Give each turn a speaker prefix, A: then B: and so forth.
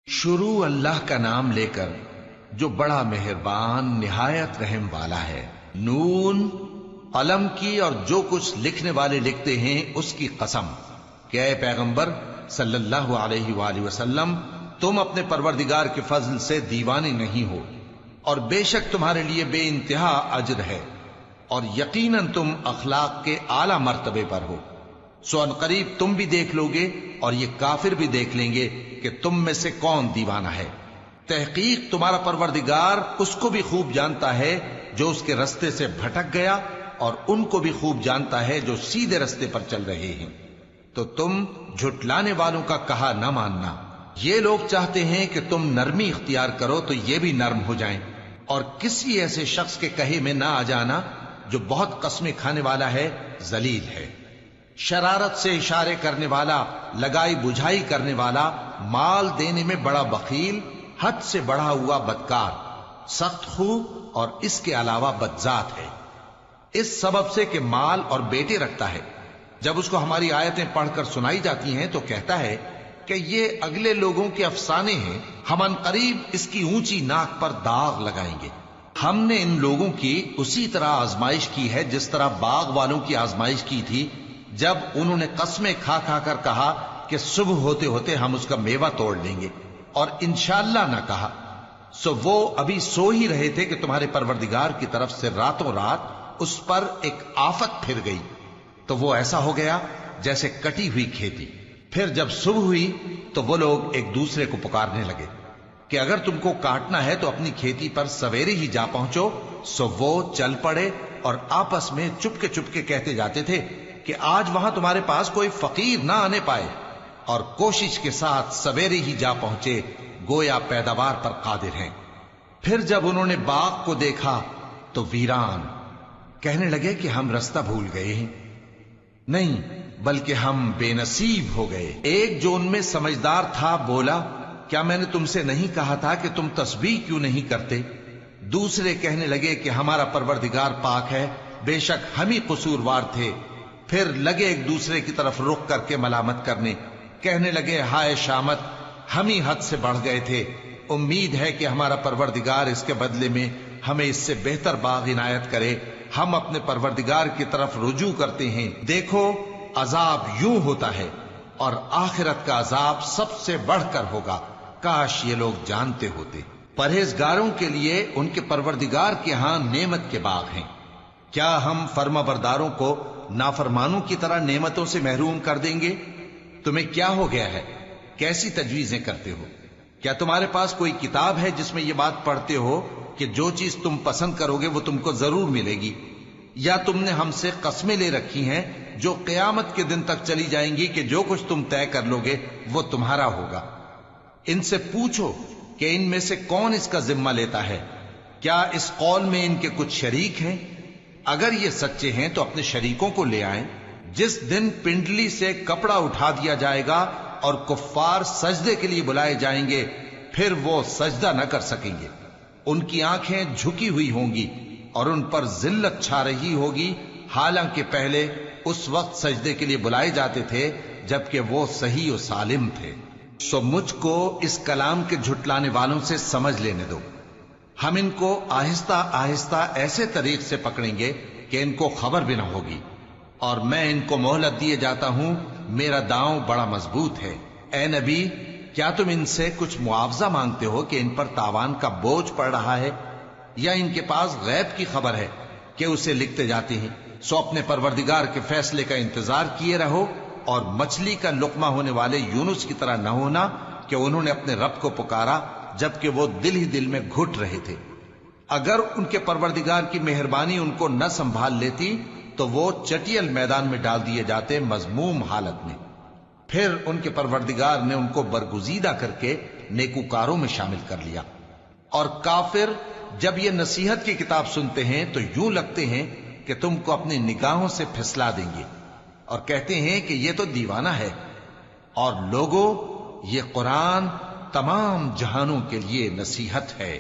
A: शुरू अल्लाह का नाम लेकर जो बड़ा मेहरबान निहायत रहम वाला है। नून, कलम की और जो कुछ लिखने वाले लिखते हैं उसकी कसम कि ऐ पैगंबर सल्लल्लाहु अलैहि वसल्लम, तुम अपने परवरदिगार के फजल से दीवाने नहीं हो और बेशक तुम्हारे लिए बेइंतहा अजर है और यकीनन तुम अखलाक के आला मर्तबे पर हो। सो अनकरीब तुम भी देख लोगे और ये काफिर भी देख लेंगे कि तुम में से कौन दीवाना है। तहकीक तुम्हारा परवरदिगार उसको भी खूब जानता है जो उसके रास्ते से भटक गया और उनको भी खूब जानता है जो सीधे रास्ते पर चल रहे हैं। तो तुम झुटलाने वालों का कहा न मानना। ये लोग चाहते हैं कि तुम नरमी इख्तियार करो तो ये भी नर्म हो जाएं, और किसी ऐसे शख्स के कहे में ना आ जाना जो बहुत कस्में खाने वाला है, जलील है, शरारत से इशारे करने वाला, लगाई बुझाई करने वाला, माल देने में बड़ा बखील, हद से बढ़ा हुआ बदकार, सख्त खू और इसके अलावा बदजात है। इस सबब से कि माल और बेटे रखता है, जब उसको हमारी आयतें पढ़कर सुनाई जाती हैं तो कहता है कि ये अगले लोगों के अफसाने हैं, हम अनकरीब इसकी ऊंची नाक पर दाग लगाएंगे। हमने इन लोगों की उसी तरह आजमाइश की है जिस तरह बाग वालों की आजमाइश की थी, जब उन्होंने कस्में खा खा कर कहा कि सुबह होते होते हम उसका मेवा तोड़ लेंगे और इंशाअल्लाह न कहा। सो वो अभी सो ही रहे थे कि तुम्हारे परवरदिगार की तरफ से रातों रात उस पर एक आफत फिर गई, तो वो ऐसा हो गया जैसे कटी हुई खेती। फिर जब सुबह हुई तो वो लोग एक दूसरे को पुकारने लगे कि अगर तुमको काटना है तो अपनी खेती पर सवेरे ही जा पहुंचो। सो वो चल पड़े और आपस में चुपके चुपके कहते जाते थे कि आज वहां तुम्हारे पास कोई फकीर ना आने पाए, और कोशिश के साथ सवेरे ही जा पहुंचे, गोया पैदावार पर कादिर हैं। फिर जब उन्होंने बाग को देखा तो वीरान, कहने लगे कि हम रास्ता भूल गए हैं। नहीं, बल्कि हम बेनसीब हो गए। एक जो उनमें समझदार था बोला, क्या मैंने तुमसे नहीं कहा था कि तुम तस्बीह क्यों नहीं करते? दूसरे कहने लगे कि हमारा परवरदिगार पाक है, बेशक हम ही कसूरवार थे। फिर लगे एक दूसरे की तरफ रुख करके मलामत करने, कहने लगे हाय शामत, हम ही हद से बढ़ गए थे। उम्मीद है कि हमारा परवरदिगार इसके बदले में हमें इससे बेहतर बाग इनायत करे। हम अपने परवरदिगार की तरफ रुजू करते हैं। देखो, अजाब यूं होता है और आखिरत का अजाब सबसे बढ़कर होगा। काश ये लोग जानते होते। परहेजगारों के लिए उनके परवरदिगार के यहां नेमत के बाग हैं। क्या हम फर्माबरदारों को नाफरमानों की तरह नेमतों से महरूम कर देंगे? तुम्हें क्या हो गया है? कैसी तजवीजें करते हो? क्या तुम्हारे पास कोई किताब है जिसमें यह बात पढ़ते हो कि जो चीज तुम पसंद करोगे वो तुमको जरूर मिलेगी? या तुमने हमसे कस्में ले रखी हैं जो क़यामत के दिन तक चली जाएंगी कि जो कुछ तुम तय कर लोगे वो तुम्हारा होगा? इनसे पूछो कि इनमें से कौन इसका जिम्मा लेता है। क्या इस कौल में इनके कुछ शरीक हैं? अगर ये सच्चे हैं तो अपने शरीकों को ले आएं। जिस दिन पिंडली से कपड़ा उठा दिया जाएगा और कुफ्फार सजदे के लिए बुलाए जाएंगे, फिर वो सजदा न कर सकेंगे। उनकी आंखें झुकी हुई होंगी और उन पर जिल्लत छा रही होगी, हालांकि पहले उस वक्त सजदे के लिए बुलाए जाते थे जबकि वो सही और सालिम थे। सो मुझको इस कलाम के झुटलाने वालों से समझ लेने दो। हम इनको आहिस्ता आहिस्ता ऐसे तरीक से पकड़ेंगे कि इनको खबर भी ना होगी, और मैं इनको मोहलत दिए जाता हूं। मेरा दांव बड़ा मजबूत है। ए नबी, क्या तुम इनसे कुछ मुआवजा मांगते हो कि इन पर तावान का बोझ पड़ रहा है, या इनके पास गैब की खबर है कि उसे लिखते जाते हैं? सो अपने परवरदिगार के फैसले का इंतजार किए रहो, और मछली का लुकमा होने वाले यूनुस की तरह न होना कि उन्होंने अपने रब को पुकारा जबकि वो दिल ही दिल में घुट रहे थे। अगर उनके परवरदिगार की मेहरबानी उनको न संभाल लेती तो वो चटियल मैदान में डाल दिए जाते, मजमूम हालत में। फिर उनके परवरदिगार ने उनको बरगुजीदा करके नेकूकारों में शामिल कर लिया। और काफिर जब ये नसीहत की किताब सुनते हैं तो यूं लगते हैं कि तुमको अपनी निगाहों से फिसला देंगे, और कहते हैं कि ये तो दीवाना है। और लोगों, ये कुरान तमाम जहानों के लिए नसीहत है।